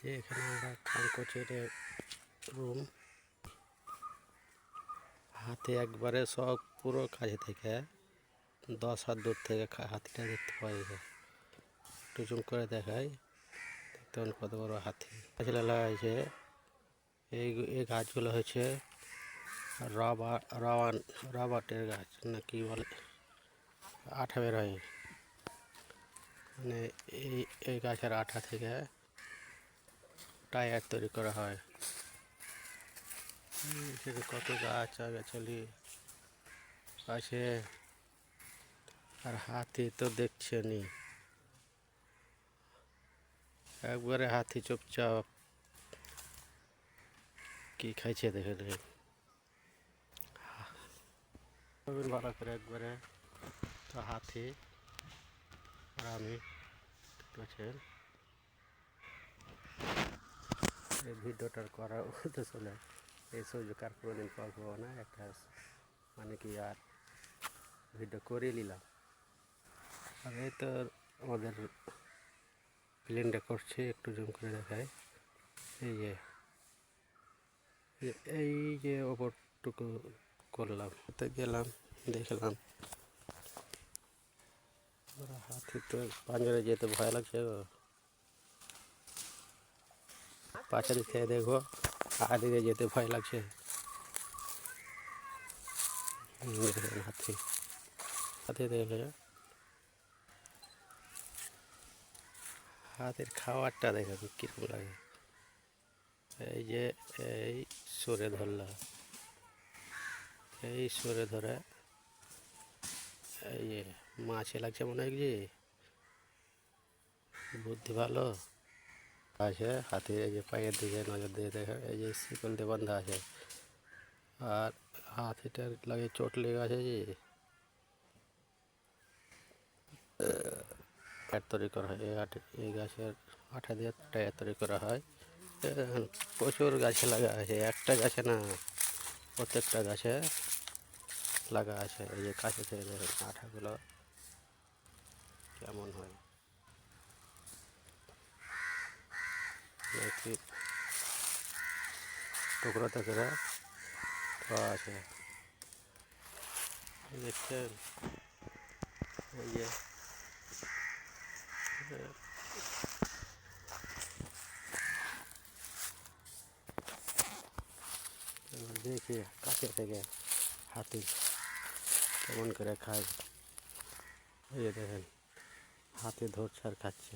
যে এখানে আমরা কাঙ্কচের রুম হাতে একবারে সব পুরো কাছে থেকে 10 হাত দূর থেকে হাতিটা দেখতে পাওয়া যায়। একটু জুম করে দেখাই, দেখতে কত বড় হাতি গাছ লাগাইছে। এই গাছগুলো হচ্ছে রবার্টের গাছ না কি বলে, আঠা বের হয়। মানে এই গাছের আঠা থেকে টায়ার তৈরি করা হয়। এখানে কত গাছ আগাছালি আছে, আর হাতি তো দেখছেনি, একবারে হাতি চুপচাপ কি খাইছে দেখে দেখে ভালো করে একবারে। তো হাতি আর আমি দেখছেন এই ভিডিওটার করার উদ্দেশ্য নেই, এই সুযোগ আর কোনোদিন পাবো না। একটা মানে কি আর ভিডিও করে নিলাম। আর এই তো আমাদের প্লেনটা করছে, একটু জুম করে দেখায়। এই যে ওপরটুকু করলাম, তো গেলাম দেখলাম হাতি তো পাঞ্জরে যেতে ভয় লাগছে গো। পাশে দিক থেকে দেখো, আগে যেতে ভয় লাগছে। হাতি হাতি দেখলে হাতির খাবারটা দেখে কীরকম লাগে। এই যে এই সরে ধরলাম, এই সরে ধরে এই যে মাছে লাগছে মনে হয়, যে বুদ্ধি ভালো আছে হাতির। এই যে পায়ের দিকে নজর দিয়ে দেখে, এই যে শিকল দিয়ে বান্ধা আছে, আর হাতিটার লাগে চোট লেগে আছে। যে টায়ার তৈরি করা হয় এই গাছের আঠা দিয়ে টায়ার তৈরি করা হয়। প্রচুর গাছে লাগা আছে, একটা গাছে না, প্রত্যেকটা গাছে লাগা আছে। এই যে কাছে থেকে দেখেন আঠাগুলো কেমন হয়, নাকি টুকরোতে করে খাওয়া আছে। দেখছেন এই যে দেখি কাছে থেকে হাতি কেমন করে খায়। এই যে দেখেন হাতি ধরছে আর খাচ্ছে।